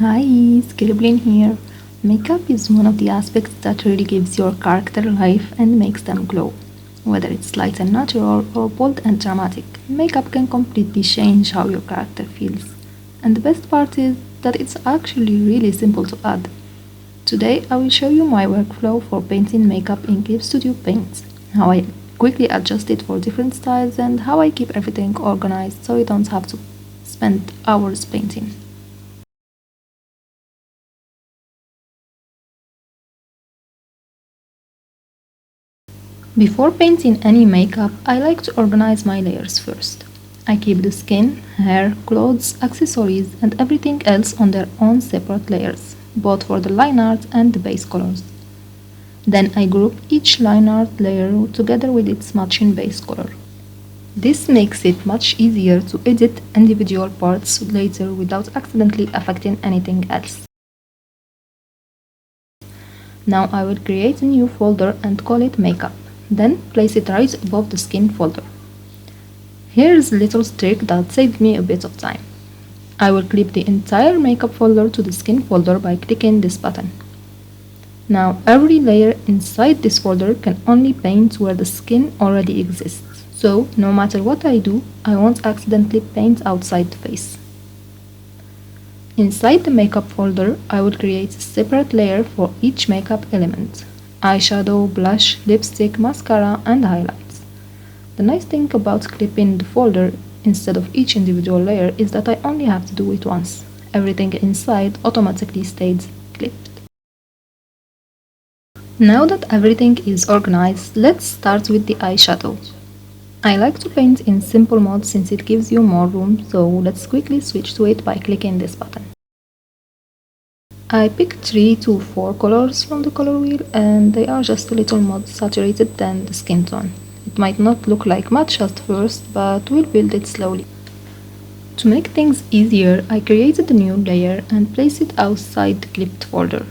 Hi, Scribbling here. Makeup is one of the aspects that really gives your character life and makes them glow. Whether it's light and natural or bold and dramatic, makeup can completely change how your character feels. And the best part is that it's actually really simple to add. Today I will show you my workflow for painting makeup in Clip Studio Paint, how I quickly adjust it for different styles and how I keep everything organized so you don't have to spend hours painting. Before painting any makeup, I like to organize my layers first. I keep the skin, hair, clothes, accessories and everything else on their own separate layers, both for the line art and the base colors. Then I group each line art layer together with its matching base color. This makes it much easier to edit individual parts later without accidentally affecting anything else. Now I will create a new folder and call it Makeup. Then place it right above the skin folder. Here's a little trick that saved me a bit of time. I will clip the entire makeup folder to the skin folder by clicking this button. Now every layer inside this folder can only paint where the skin already exists. So no matter what I do, I won't accidentally paint outside the face. Inside the makeup folder, I will create a separate layer for each makeup element: eyeshadow, blush, lipstick, mascara, and highlights. The nice thing about clipping the folder instead of each individual layer is that I only have to do it once. Everything inside automatically stays clipped. Now that everything is organized, let's start with the eyeshadow. I like to paint in simple mode since it gives you more room, so let's quickly switch to it by clicking this button. I picked 3 to 4 colors from the color wheel and they are just a little more saturated than the skin tone. It might not look like much at first, but we'll build it slowly. To make things easier, I created a new layer and placed it outside the clipped folder.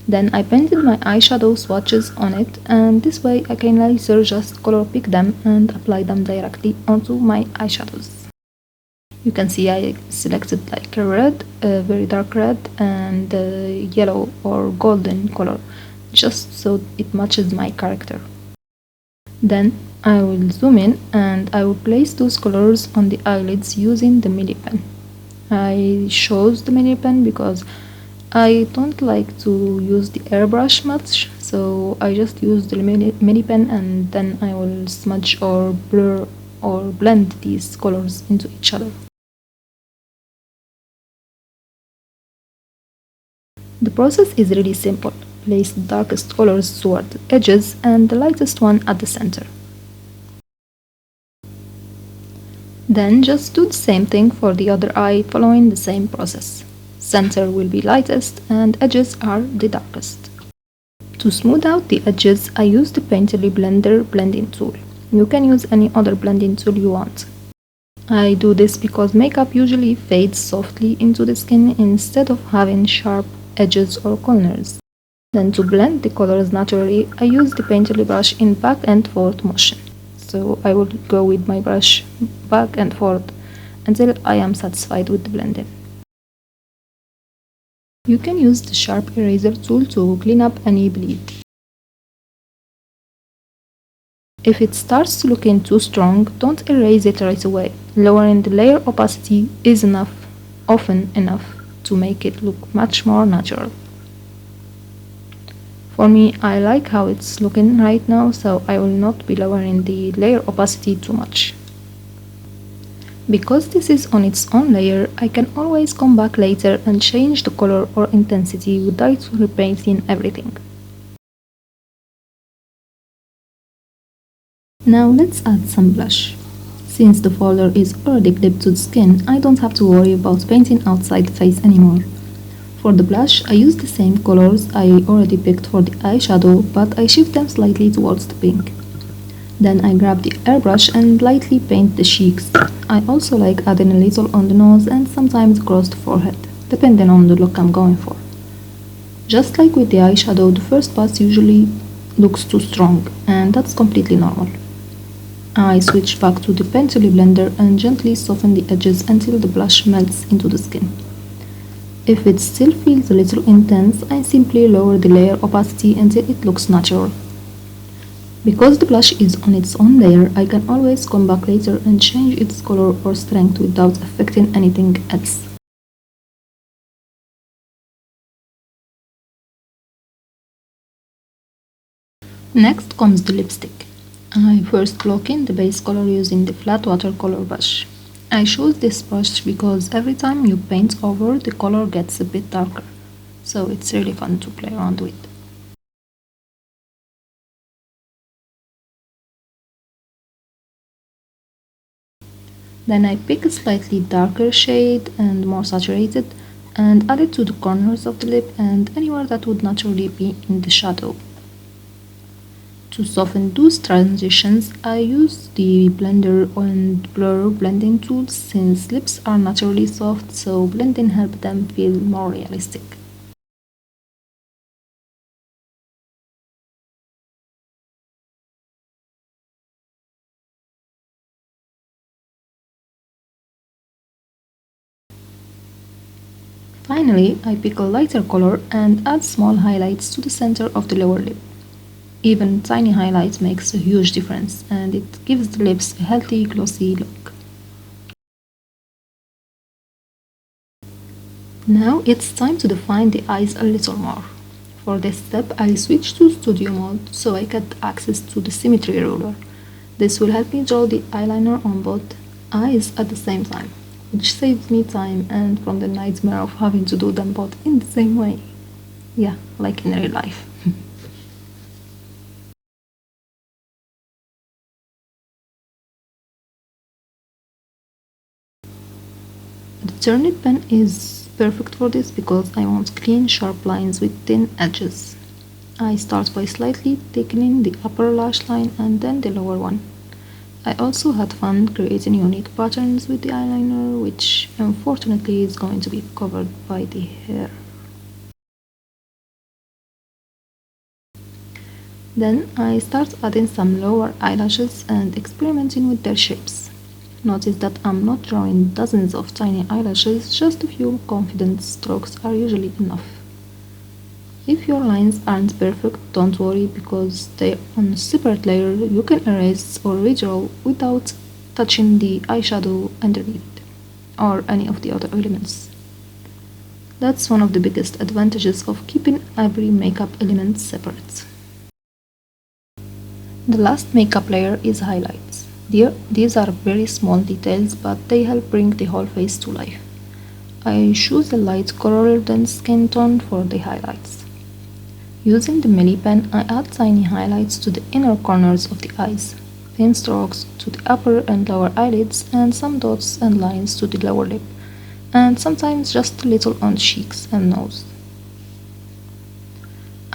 Then I painted my eyeshadow swatches on it, and this way I can later just color pick them and apply them directly onto my eyeshadows. You can see I selected like a red, a very dark red, and a yellow or golden color, just so it matches my character. Then I will zoom in and I will place those colors on the eyelids using the mini pen. I chose the mini pen because I don't like to use the airbrush much, so I just use the mini pen and then I will smudge or blur or blend these colors into each other. The process is really simple. Place the darkest colors toward the edges and the lightest one at the center. Then just do the same thing for the other eye following the same process. Center will be lightest and edges are the darkest. To smooth out the edges, I use the Painterly Blender blending tool. You can use any other blending tool you want. I do this because makeup usually fades softly into the skin instead of having sharp edges or corners. Then to blend the colors naturally, I use the Painterly brush in back and forth motion. So I will go with my brush back and forth until I am satisfied with the blending. You can use the sharp eraser tool to clean up any bleed. If it starts looking too strong, don't erase it right away. Lowering the layer opacity is often enough to make it look much more natural. For me, I like how it's looking right now, so I will not be lowering the layer opacity too much. Because this is on its own layer, I can always come back later and change the color or intensity without repainting everything. Now let's add some blush. Since the folder is already clipped to the skin, I don't have to worry about painting outside the face anymore. For the blush, I use the same colors I already picked for the eyeshadow, but I shift them slightly towards the pink. Then I grab the airbrush and lightly paint the cheeks. I also like adding a little on the nose and sometimes across the forehead, depending on the look I'm going for. Just like with the eyeshadow, the first pass usually looks too strong, and that's completely normal. I switch back to the Painterly Blender and gently soften the edges until the blush melts into the skin. If it still feels a little intense, I simply lower the layer opacity until it looks natural. Because the blush is on its own layer, I can always come back later and change its color or strength without affecting anything else. Next comes the lipstick. I first block in the base color using the flat watercolor brush. I choose this brush because every time you paint over, the color gets a bit darker, so it's really fun to play around with. Then I pick a slightly darker shade and more saturated and add it to the corners of the lip and anywhere that would naturally be in the shadow. To soften those transitions, I use the blender and blur blending tools since lips are naturally soft, so blending helps them feel more realistic. Finally, I pick a lighter color and add small highlights to the center of the lower lip. Even tiny highlights makes a huge difference and it gives the lips a healthy, glossy look. Now it's time to define the eyes a little more. For this step, I switch to studio mode so I get access to the symmetry ruler. This will help me draw the eyeliner on both eyes at the same time, which saves me time and from the nightmare of having to do them both in the same way. Yeah, like in real life. The Turnip pen is perfect for this because I want clean, sharp lines with thin edges. I start by slightly thickening the upper lash line and then the lower one. I also had fun creating unique patterns with the eyeliner, which unfortunately is going to be covered by the hair. Then I start adding some lower eyelashes and experimenting with their shapes. Notice that I'm not drawing dozens of tiny eyelashes, just a few confident strokes are usually enough. If your lines aren't perfect, don't worry because they're on a separate layer, you can erase or redraw without touching the eyeshadow underneath or any of the other elements. That's one of the biggest advantages of keeping every makeup element separate. The last makeup layer is highlights. These are very small details, but they help bring the whole face to life. I choose a light coral than skin tone for the highlights. Using the Milli pen, I add tiny highlights to the inner corners of the eyes, thin strokes to the upper and lower eyelids, and some dots and lines to the lower lip, and sometimes just a little on the cheeks and nose.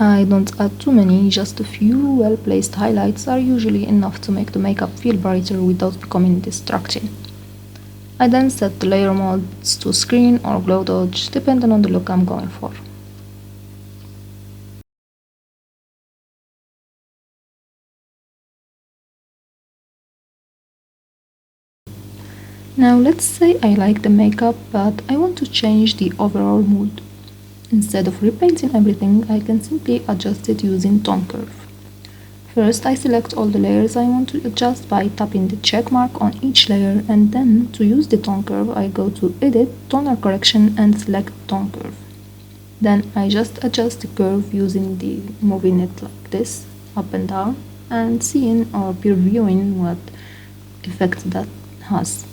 I don't add too many, just a few well-placed highlights are usually enough to make the makeup feel brighter without becoming distracting. I then set the layer modes to screen or glow dodge depending on the look I'm going for. Now let's say I like the makeup but I want to change the overall mood. Instead of repainting everything, I can simply adjust it using tone curve. First, I select all the layers I want to adjust by tapping the check mark on each layer and then to use the tone curve I go to Edit, Toner Correction and select Tone Curve. Then I just adjust the curve using the moving it like this, up and down, and seeing or previewing what effect that has.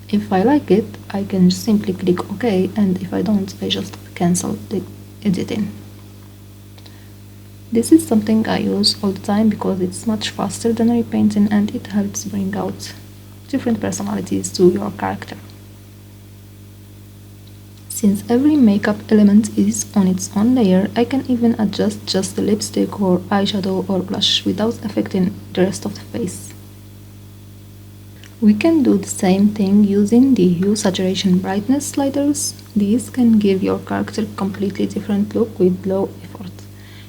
If I like it, I can simply click OK, and if I don't, I just cancel the editing. This is something I use all the time because it's much faster than repainting and it helps bring out different personalities to your character. Since every makeup element is on its own layer, I can even adjust just the lipstick or eyeshadow or blush without affecting the rest of the face. We can do the same thing using the hue, saturation, brightness sliders. These can give your character a completely different look with low effort.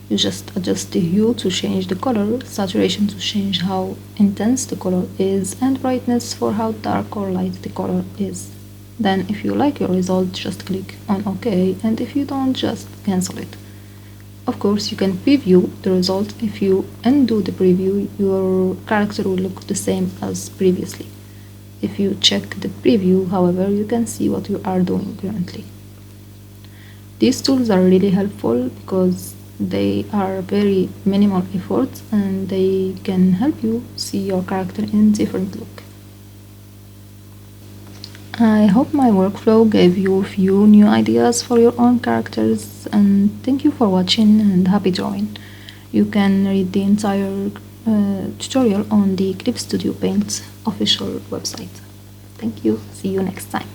You just adjust the hue to change the color, saturation to change how intense the color is, and brightness for how dark or light the color is. Then if you like your result, just click on OK, and if you don't, just cancel it. Of course, you can preview the result. If you undo the preview, your character will look the same as previously. If you check the preview, however, you can see what you are doing currently. These tools are really helpful because they are very minimal effort and they can help you see your character in different look. I hope my workflow gave you a few new ideas for your own characters, and thank you for watching and happy drawing. You can read the entire tutorial on the Clip Studio Paint official website. Thank you. See you next time.